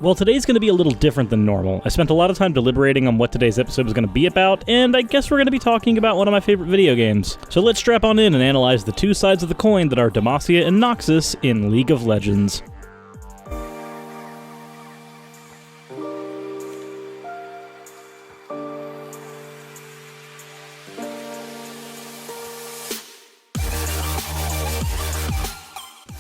Well, today's going to be a little different than normal. I spent a lot of time deliberating on what today's episode was going to be about, and I guess we're going to be talking about one of my favorite video games. So let's strap on in and analyze the two sides of the coin that are Demacia and Noxus in League of Legends.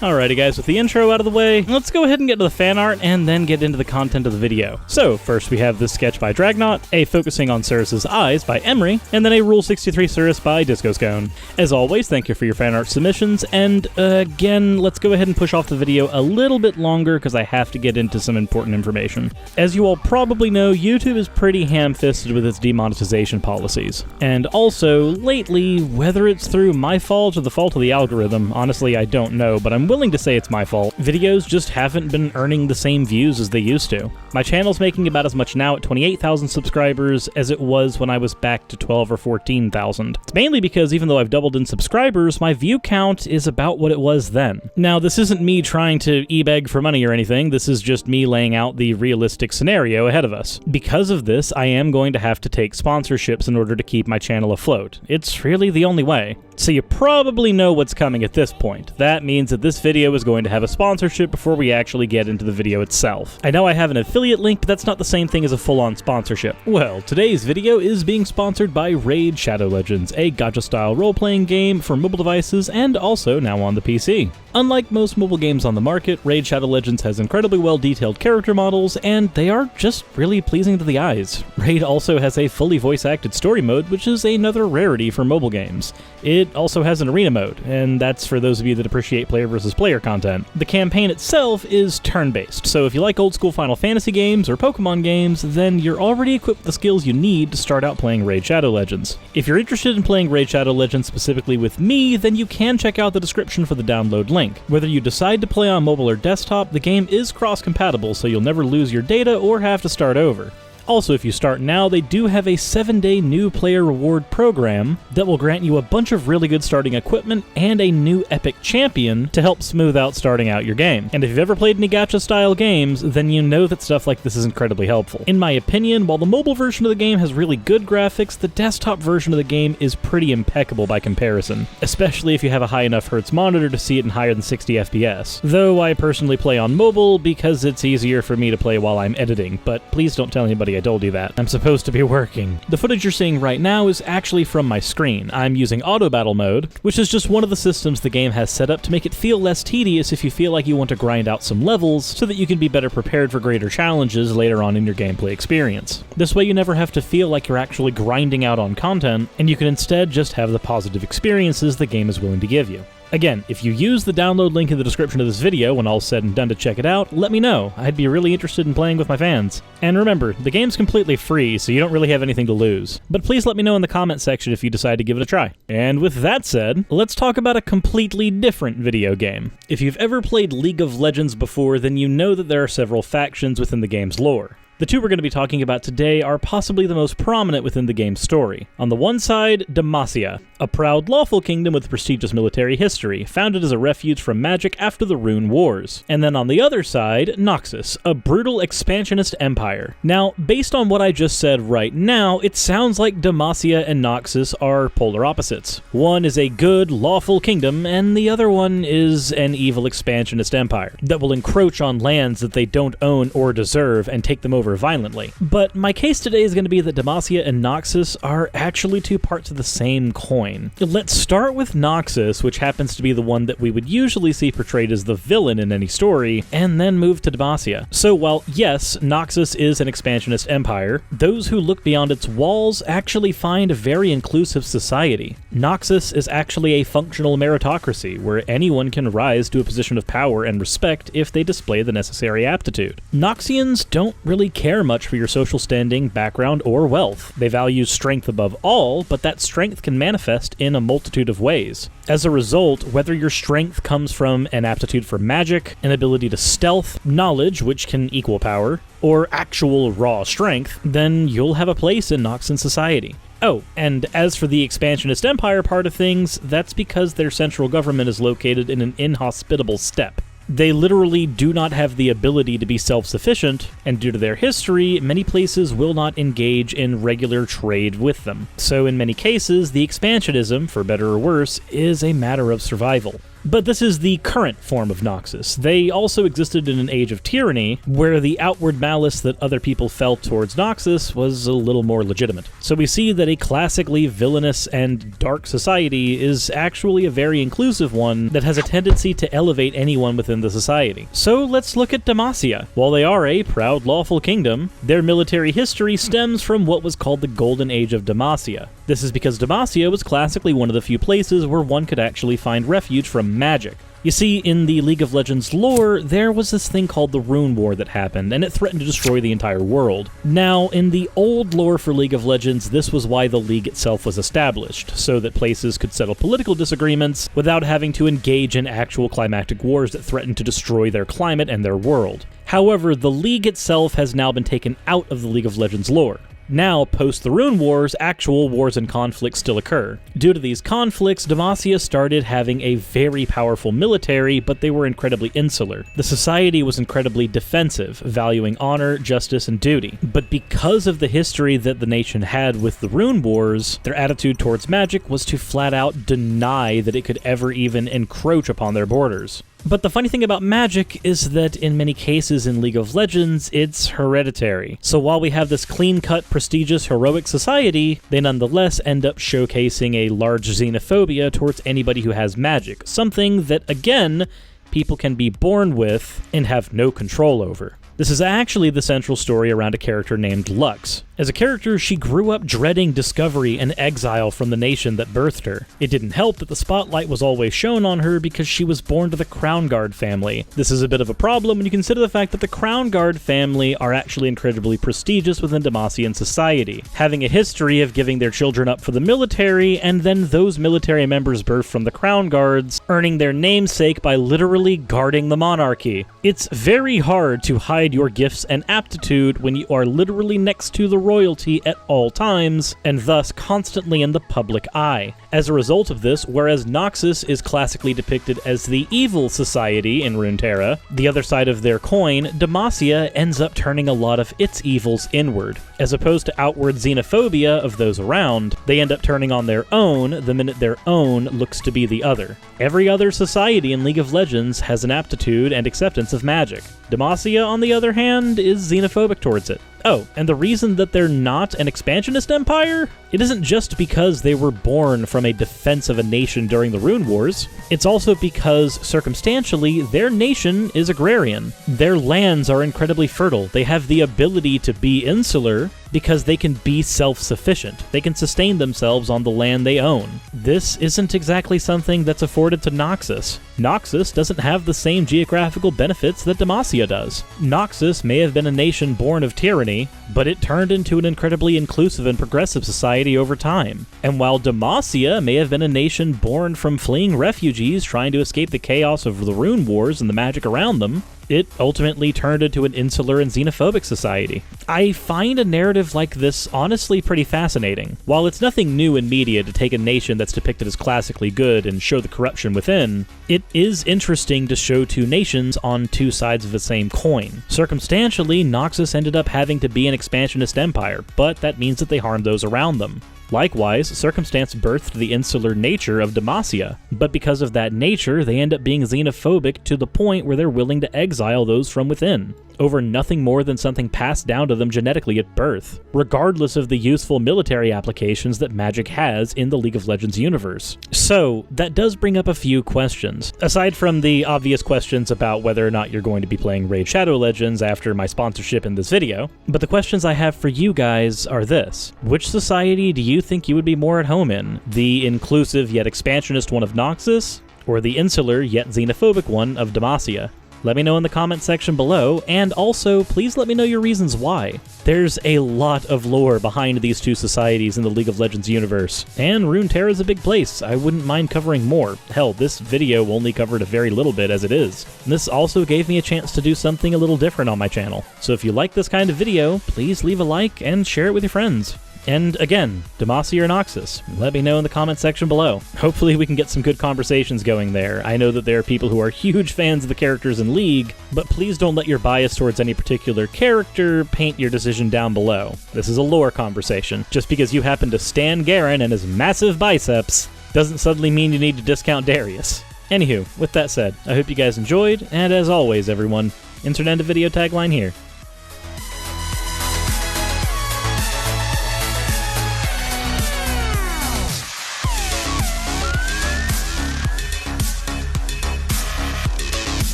Alrighty guys, with the intro out of the way, let's go ahead and get to the fan art and then get into the content of the video. So, first we have this sketch by Dragnaut, a focusing on Suris' eyes by Emery, and then a Rule 63 Suris by Disco Scone. As always, thank you for your fan art submissions, and again, let's go ahead and push off the video a little bit longer because I have to get into some important information. As you all probably know, YouTube is pretty ham-fisted with its demonetization policies. And also, lately, whether it's through my fault or the fault of the algorithm, honestly I don't know, but I'm willing to say it's my fault. Videos just haven't been earning the same views as they used to. My channel's making about as much now at 28,000 subscribers as it was when I was back to 12 or 14,000. It's mainly because even though I've doubled in subscribers, my view count is about what it was then. Now, this isn't me trying to e-beg for money or anything, this is just me laying out the realistic scenario ahead of us. Because of this, I am going to have to take sponsorships in order to keep my channel afloat. It's really the only way. So you probably know what's coming at this point. That means that this video is going to have a sponsorship before we actually get into the video itself. I know I have an affiliate link, but that's not the same thing as a full-on sponsorship. Well, today's video is being sponsored by Raid Shadow Legends, a gacha-style role-playing game for mobile devices and also now on the PC. Unlike most mobile games on the market, Raid Shadow Legends has incredibly well-detailed character models, and they are just really pleasing to the eyes. Raid also has a fully voice-acted story mode, which is another rarity for mobile games. It also has an arena mode, and that's for those of you that appreciate player versus player content. The campaign itself is turn-based, so if you like old-school Final Fantasy games or Pokemon games, then you're already equipped with the skills you need to start out playing Raid Shadow Legends. If you're interested in playing Raid Shadow Legends specifically with me, then you can check out the description for the download link. Whether you decide to play on mobile or desktop, the game is cross-compatible, so you'll never lose your data or have to start over. Also, if you start now, they do have a 7-day new player reward program that will grant you a bunch of really good starting equipment and a new epic champion to help smooth out starting out your game. And if you've ever played any gacha-style games, then you know that stuff like this is incredibly helpful. In my opinion, while the mobile version of the game has really good graphics, the desktop version of the game is pretty impeccable by comparison, especially if you have a high enough hertz monitor to see it in higher than 60 FPS. Though I personally play on mobile because it's easier for me to play while I'm editing, but please don't tell anybody I told you that. I'm supposed to be working. The footage you're seeing right now is actually from my screen. I'm using auto battle mode, which is just one of the systems the game has set up to make it feel less tedious if you feel like you want to grind out some levels so that you can be better prepared for greater challenges later on in your gameplay experience. This way you never have to feel like you're actually grinding out on content, and you can instead just have the positive experiences the game is willing to give you. Again, if you use the download link in the description of this video when all's said and done to check it out, let me know. I'd be really interested in playing with my fans. And remember, the game's completely free, so you don't really have anything to lose. But please let me know in the comment section if you decide to give it a try. And with that said, let's talk about a completely different video game. If you've ever played League of Legends before, then you know that there are several factions within the game's lore. The two we're going to be talking about today are possibly the most prominent within the game's story. On the one side, Demacia, a proud, lawful kingdom with prestigious military history, founded as a refuge from magic after the Rune Wars. And then on the other side, Noxus, a brutal expansionist empire. Now, based on what I just said right now, it sounds like Demacia and Noxus are polar opposites. One is a good, lawful kingdom, and the other one is an evil expansionist empire that will encroach on lands that they don't own or deserve and take them over violently. But my case today is going to be that Demacia and Noxus are actually two parts of the same coin. Let's start with Noxus, which happens to be the one that we would usually see portrayed as the villain in any story, and then move to Demacia. So while yes, Noxus is an expansionist empire, those who look beyond its walls actually find a very inclusive society. Noxus is actually a functional meritocracy, where anyone can rise to a position of power and respect if they display the necessary aptitude. Noxians don't really care much for your social standing, background, or wealth. They value strength above all, but that strength can manifest in a multitude of ways. As a result, whether your strength comes from an aptitude for magic, an ability to stealth, knowledge, which can equal power, or actual raw strength, then you'll have a place in Noxian society. Oh, and as for the expansionist empire part of things, that's because their central government is located in an inhospitable steppe. They literally do not have the ability to be self-sufficient, and due to their history, many places will not engage in regular trade with them. So in many cases, the expansionism, for better or worse, is a matter of survival. But this is the current form of Noxus. They also existed in an age of tyranny, where the outward malice that other people felt towards Noxus was a little more legitimate. So we see that a classically villainous and dark society is actually a very inclusive one that has a tendency to elevate anyone within the society. So let's look at Demacia. While they are a proud, lawful kingdom, their military history stems from what was called the Golden Age of Demacia. This is because Demacia was classically one of the few places where one could actually find refuge from magic. You see, in the League of Legends lore, there was this thing called the Rune War that happened, and it threatened to destroy the entire world. Now, in the old lore for League of Legends, this was why the League itself was established, so that places could settle political disagreements without having to engage in actual climactic wars that threatened to destroy their climate and their world. However, the League itself has now been taken out of the League of Legends lore. Now, post the Rune Wars, actual wars and conflicts still occur. Due to these conflicts, Demacia started having a very powerful military, but they were incredibly insular. The society was incredibly defensive, valuing honor, justice, and duty. But because of the history that the nation had with the Rune Wars, their attitude towards magic was to flat out deny that it could ever even encroach upon their borders. But the funny thing about magic is that in many cases in League of Legends, it's hereditary. So while we have this clean-cut, prestigious, heroic society, they nonetheless end up showcasing a large xenophobia towards anybody who has magic, something that, again, people can be born with and have no control over. This is actually the central story around a character named Lux. As a character, she grew up dreading discovery and exile from the nation that birthed her. It didn't help that the spotlight was always shown on her because she was born to the Crown Guard family. This is a bit of a problem when you consider the fact that the Crown Guard family are actually incredibly prestigious within Demacian society, having a history of giving their children up for the military, and then those military members birthed from the Crown Guards, earning their namesake by literally guarding the monarchy. It's very hard to hide your gifts and aptitude when you are literally next to the royalty at all times, and thus constantly in the public eye. As a result of this, whereas Noxus is classically depicted as the evil society in Runeterra, the other side of their coin, Demacia ends up turning a lot of its evils inward. As opposed to outward xenophobia of those around, they end up turning on their own the minute their own looks to be the other. Every other society in League of Legends has an aptitude and acceptance of magic. Demacia, on the other hand, is xenophobic towards it. Oh, and the reason that they're not an expansionist empire? It isn't just because they were born from a defense of a nation during the Rune Wars. It's also because, circumstantially, their nation is agrarian. Their lands are incredibly fertile. They have the ability to be insular because they can be self-sufficient. They can sustain themselves on the land they own. This isn't exactly something that's afforded to Noxus. Noxus doesn't have the same geographical benefits that Demacia does. Noxus may have been a nation born of tyranny, but it turned into an incredibly inclusive and progressive society over time. And while Demacia may have been a nation born from fleeing refugees trying to escape the chaos of the Rune Wars and the magic around them, it ultimately turned into an insular and xenophobic society. I find a narrative like this honestly pretty fascinating. While it's nothing new in media to take a nation that's depicted as classically good and show the corruption within, it is interesting to show two nations on two sides of the same coin. Circumstantially, Noxus ended up having to be an expansionist empire, but that means that they harmed those around them. Likewise, circumstance birthed the insular nature of Demacia, but because of that nature, they end up being xenophobic to the point where they're willing to exile those from within, over nothing more than something passed down to them genetically at birth, regardless of the useful military applications that magic has in the League of Legends universe. So, that does bring up a few questions. Aside from the obvious questions about whether or not you're going to be playing Raid Shadow Legends after my sponsorship in this video, but the questions I have for you guys are this. Which society do you think you would be more at home in? The inclusive yet expansionist one of Noxus, or the insular yet xenophobic one of Demacia? Let me know in the comment section below, and also, please let me know your reasons why. There's a lot of lore behind these two societies in the League of Legends universe, and Runeterra is a big place. I wouldn't mind covering more. Hell, this video only covered a very little bit as it is. And this also gave me a chance to do something a little different on my channel. So if you like this kind of video, please leave a like and share it with your friends. And again, Demacia or Noxus, let me know in the comment section below. Hopefully we can get some good conversations going there. I know that there are people who are huge fans of the characters in League, but please don't let your bias towards any particular character paint your decision down below. This is a lore conversation. Just because you happen to stan Garen and his massive biceps doesn't suddenly mean you need to discount Darius. Anywho, with that said, I hope you guys enjoyed, and as always everyone, insert end of video tagline here.